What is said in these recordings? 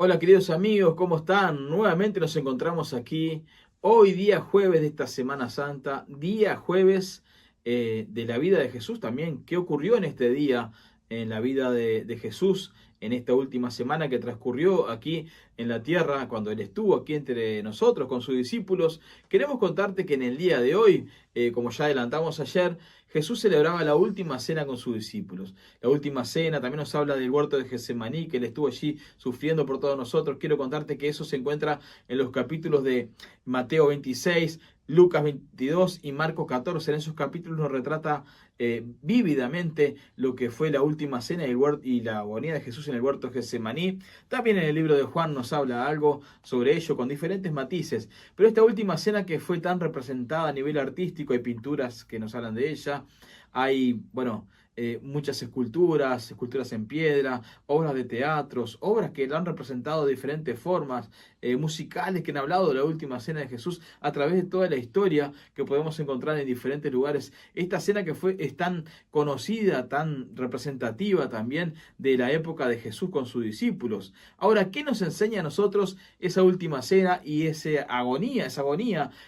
Hola queridos amigos, ¿cómo están? Nuevamente nos encontramos aquí, hoy día jueves de esta Semana Santa, día jueves de la vida de Jesús también. ¿Qué ocurrió en este día, en la vida de Jesús, en esta última semana que transcurrió aquí en la tierra, cuando Él estuvo aquí entre nosotros con sus discípulos? Queremos contarte que en el día de hoy, como ya adelantamos ayer, Jesús celebraba la última cena con sus discípulos. La última cena también nos habla del huerto de Getsemaní, que Él estuvo allí sufriendo por todos nosotros. Quiero contarte que eso se encuentra en los capítulos de Mateo 26, Lucas 22 y Marcos 14. En esos capítulos nos retrata vívidamente lo que fue la última cena y la agonía de Jesús en el huerto de Getsemaní. También en el libro de Juan nos habla algo sobre ello con diferentes matices. Pero esta última cena que fue tan representada a nivel artístico, hay pinturas que nos hablan de ella. Hay, muchas esculturas en piedra, obras de teatros, obras que la han representado de diferentes formas, musicales que han hablado de la última cena de Jesús a través de toda la historia que podemos encontrar en diferentes lugares. Esta cena que es tan conocida, tan representativa también de la época de Jesús con sus discípulos. Ahora, ¿qué nos enseña a nosotros esa última cena y esa agonía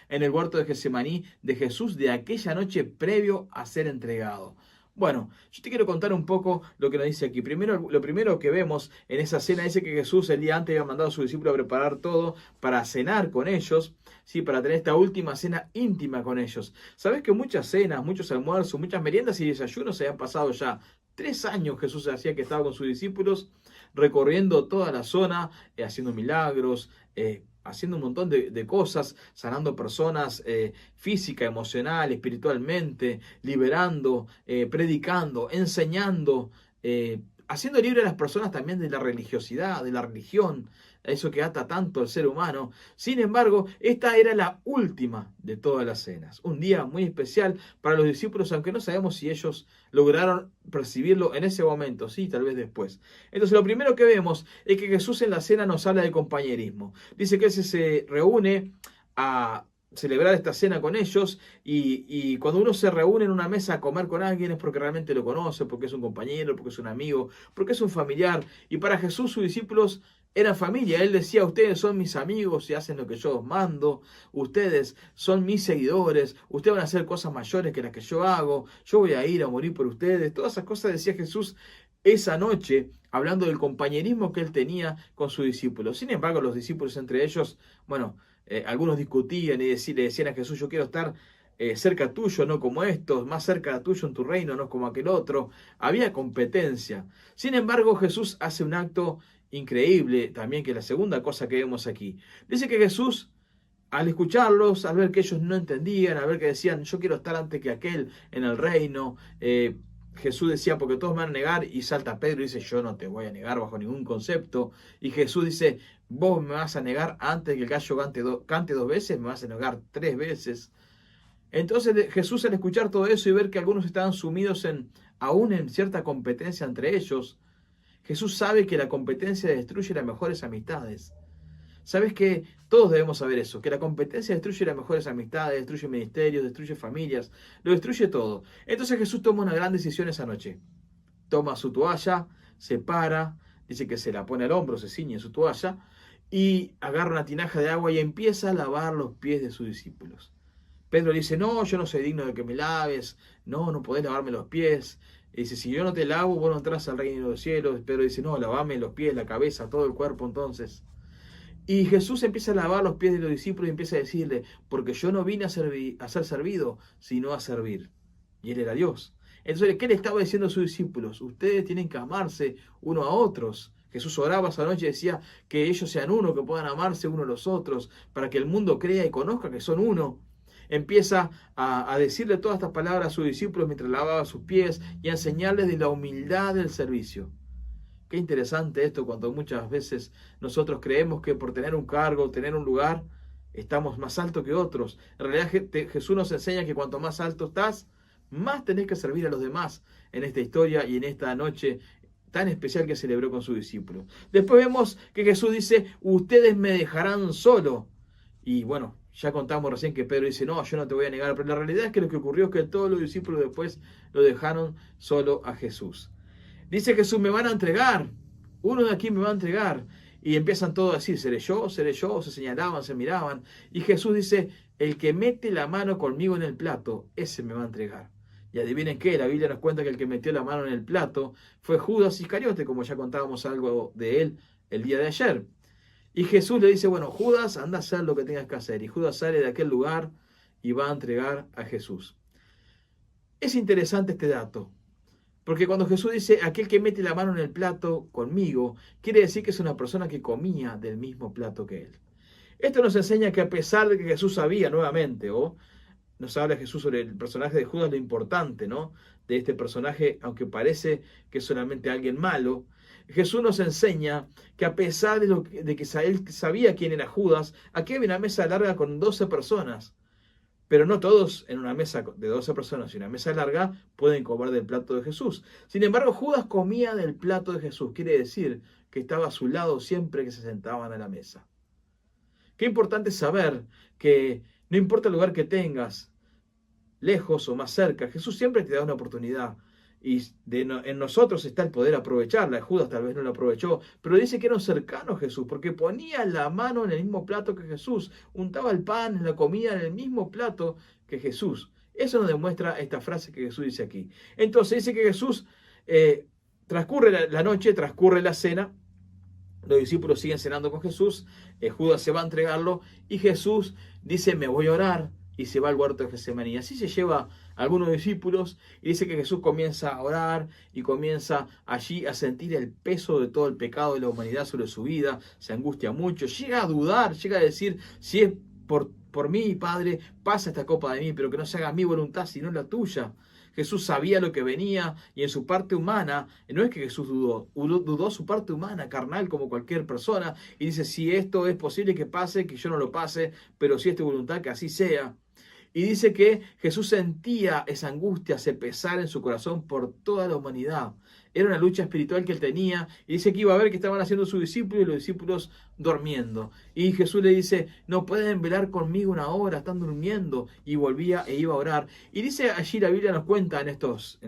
en el huerto de Getsemaní de Jesús de aquella noche previo a ser entregado? Bueno, yo te quiero contar un poco lo que nos dice aquí. Primero, lo primero que vemos en esa cena dice que Jesús el día antes había mandado a sus discípulos a preparar todo para cenar con ellos, ¿sí? Para tener esta última cena íntima con ellos. Sabes que muchas cenas, muchos almuerzos, muchas meriendas y desayunos se habían pasado ya. 3 años Jesús hacía que estaba con sus discípulos, recorriendo toda la zona, haciendo milagros, haciendo un montón de cosas, sanando personas física, emocional, espiritualmente, liberando, predicando, enseñando, haciendo libre a las personas también de la religiosidad, de la religión, a eso que ata tanto al ser humano. Sin embargo, esta era la última de todas las cenas, un día muy especial para los discípulos, aunque no sabemos si ellos lograron percibirlo en ese momento, sí, tal vez después. Entonces, lo primero que vemos es que Jesús en la cena nos habla de compañerismo. Dice que Él se reúne a celebrar esta cena con ellos y cuando uno se reúne en una mesa a comer con alguien es porque realmente lo conoce, porque es un compañero, porque es un amigo, porque es un familiar. Y para Jesús sus discípulos eran familia. Él decía: ustedes son mis amigos y hacen lo que yo os mando, ustedes son mis seguidores, ustedes van a hacer cosas mayores que las que yo hago, yo voy a ir a morir por ustedes. Todas esas cosas decía Jesús esa noche, hablando del compañerismo que Él tenía con sus discípulos. Sin embargo, los discípulos entre ellos, algunos discutían y le decían a Jesús: yo quiero estar cerca tuyo, no como estos, más cerca tuyo en tu reino, no como aquel otro. Había competencia. Sin embargo, Jesús hace un acto increíble también, que es la segunda cosa que vemos aquí. Dice que Jesús, al escucharlos, al ver que ellos no entendían, al ver que decían: yo quiero estar antes que aquel en el reino, Jesús decía: porque todos me van a negar, y salta Pedro y dice: yo no te voy a negar bajo ningún concepto. Y Jesús dice: vos me vas a negar antes de que el gallo cante 2 veces, me vas a negar 3 veces. Entonces Jesús, al escuchar todo eso y ver que algunos estaban sumidos aún en cierta competencia entre ellos, Jesús sabe que la competencia destruye las mejores amistades. Sabes que todos debemos saber eso, que la competencia destruye las mejores amistades, destruye ministerios, destruye familias, lo destruye todo. Entonces Jesús toma una gran decisión esa noche. Toma su toalla, se para, dice que se la pone al hombro, se ciñe su toalla y agarra una tinaja de agua y empieza a lavar los pies de sus discípulos. Pedro le dice: no, yo no soy digno de que me laves, no podés lavarme los pies. Y dice: si yo no te lavo, vos no entras al reino de los cielos. Pedro dice: no, lavame los pies, la cabeza, todo el cuerpo entonces. Y Jesús empieza a lavar los pies de los discípulos y empieza a decirle: porque yo no vine a ser servido, sino a servir. Y Él era Dios. Entonces, ¿qué le estaba diciendo a sus discípulos? Ustedes tienen que amarse uno a otros. Jesús oraba esa noche y decía que ellos sean uno, que puedan amarse uno a los otros, para que el mundo crea y conozca que son uno. Empieza a decirle todas estas palabras a sus discípulos mientras lavaba sus pies y a enseñarles de la humildad del servicio. Qué interesante esto, cuando muchas veces nosotros creemos que por tener un cargo, tener un lugar, estamos más altos que otros. En realidad Jesús nos enseña que cuanto más alto estás, más tenés que servir a los demás en esta historia y en esta noche tan especial que celebró con sus discípulos. Después vemos que Jesús dice: ustedes me dejarán solo. Y bueno, ya contamos recién que Pedro dice: no, yo no te voy a negar. Pero la realidad es que lo que ocurrió es que todos los discípulos después lo dejaron solo a Jesús. Dice Jesús: me van a entregar, uno de aquí me va a entregar. Y empiezan todos a decir, seré yo, se señalaban, se miraban. Y Jesús dice, el que mete la mano conmigo en el plato, ese me va a entregar. Y adivinen qué, la Biblia nos cuenta que el que metió la mano en el plato fue Judas Iscariote, como ya contábamos algo de él el día de ayer. Y Jesús le dice, bueno, Judas, anda a hacer lo que tengas que hacer. Y Judas sale de aquel lugar y va a entregar a Jesús. Es interesante este dato, porque cuando Jesús dice, aquel que mete la mano en el plato conmigo, quiere decir que es una persona que comía del mismo plato que él. Esto nos enseña que a pesar de que Jesús sabía nuevamente, nos habla Jesús sobre el personaje de Judas, lo importante, ¿no? De este personaje, aunque parece que es solamente alguien malo, Jesús nos enseña que a pesar de que él sabía quién era Judas, aquí había una mesa larga con 12 personas. Pero no todos en una mesa de 12 personas y una mesa larga pueden comer del plato de Jesús. Sin embargo, Judas comía del plato de Jesús. Quiere decir que estaba a su lado siempre que se sentaban a la mesa. Qué importante saber que no importa el lugar que tengas, lejos o más cerca, Jesús siempre te da una oportunidad. Y en nosotros está el poder aprovecharla. Judas tal vez no la aprovechó, pero dice que era un cercano a Jesús, porque ponía la mano en el mismo plato que Jesús, untaba el pan, la comida en el mismo plato que Jesús. Eso nos demuestra esta frase que Jesús dice aquí. Entonces dice que Jesús transcurre la noche, transcurre la cena, los discípulos siguen cenando con Jesús, Judas se va a entregarlo y Jesús dice, me voy a orar, y se va al huerto de Getsemaní. Y así se lleva a algunos discípulos y dice que Jesús comienza a orar y comienza allí a sentir el peso de todo el pecado de la humanidad sobre su vida, se angustia mucho, llega a dudar, llega a decir, si es por mí, Padre, pasa esta copa de mí, pero que no se haga mi voluntad sino la tuya. Jesús sabía lo que venía y en su parte humana, no es que Jesús dudó su parte humana, carnal como cualquier persona, y dice, si esto es posible que pase, que yo no lo pase, pero si es tu voluntad, que así sea. Y dice que Jesús sentía esa angustia, ese pesar en su corazón por toda la humanidad. Era una lucha espiritual que él tenía. Y dice que iba a ver que estaban haciendo sus discípulos y los discípulos durmiendo. Y Jesús le dice, no pueden velar conmigo una hora, están durmiendo. Y volvía e iba a orar. Y dice allí, la Biblia nos cuenta en estos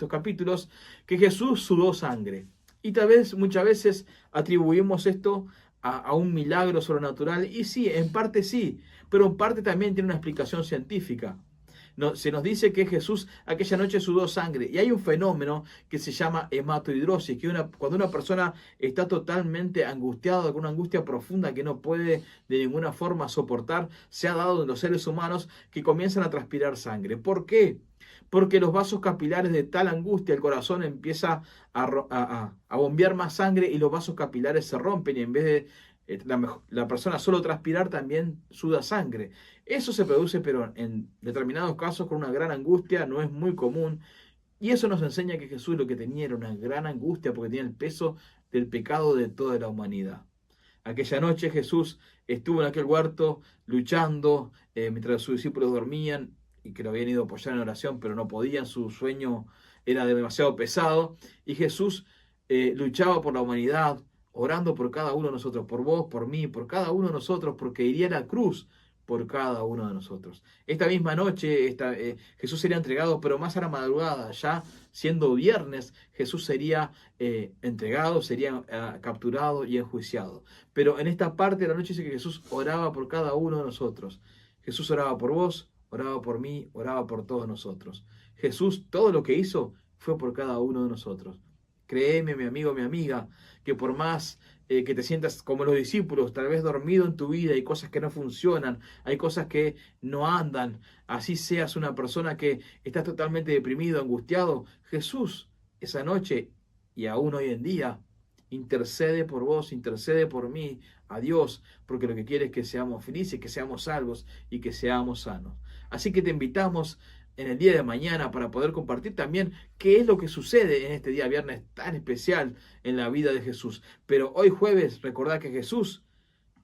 capítulos, que Jesús sudó sangre. Y tal vez muchas veces atribuimos esto a un milagro sobrenatural. Y sí, en parte sí, pero en parte también tiene una explicación científica. Se nos dice que Jesús aquella noche sudó sangre. Y hay un fenómeno que se llama hematohidrosis, que cuando una persona está totalmente angustiada, con una angustia profunda que no puede de ninguna forma soportar, se ha dado en los seres humanos que comienzan a transpirar sangre. ¿Por qué? Porque los vasos capilares de tal angustia, el corazón empieza a bombear más sangre y los vasos capilares se rompen y en vez de la persona solo transpirar también suda sangre. Eso se produce, pero en determinados casos con una gran angustia, no es muy común. Y eso nos enseña que Jesús lo que tenía era una gran angustia porque tenía el peso del pecado de toda la humanidad. Aquella noche Jesús estuvo en aquel huerto luchando mientras sus discípulos dormían y que lo habían ido a apoyar en oración, pero no podían, su sueño era demasiado pesado. Y Jesús luchaba por la humanidad, orando por cada uno de nosotros, por vos, por mí, por cada uno de nosotros, porque iría a la cruz por cada uno de nosotros. Esta misma noche Jesús sería entregado, pero más a la madrugada, ya siendo viernes, Jesús sería entregado, sería capturado y enjuiciado. Pero en esta parte de la noche dice que Jesús oraba por cada uno de nosotros. Jesús oraba por vos, oraba por mí, oraba por todos nosotros. Jesús, todo lo que hizo fue por cada uno de nosotros. Créeme, mi amigo, mi amiga, que por más que te sientas como los discípulos, tal vez dormido en tu vida, hay cosas que no funcionan, hay cosas que no andan, así seas una persona que estás totalmente deprimido, angustiado, Jesús esa noche y aún hoy en día intercede por vos, intercede por mí, a Dios, porque lo que quiere es que seamos felices, que seamos salvos y que seamos sanos. Así que te invitamos en el día de mañana para poder compartir también qué es lo que sucede en este día viernes tan especial en la vida de Jesús. Pero hoy jueves, recordad que Jesús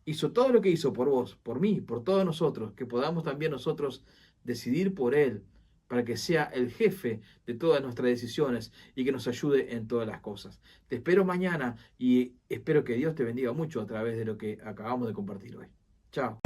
hizo todo lo que hizo por vos, por mí, por todos nosotros, que podamos también nosotros decidir por Él, para que sea el jefe de todas nuestras decisiones y que nos ayude en todas las cosas. Te espero mañana y espero que Dios te bendiga mucho a través de lo que acabamos de compartir hoy. Chao.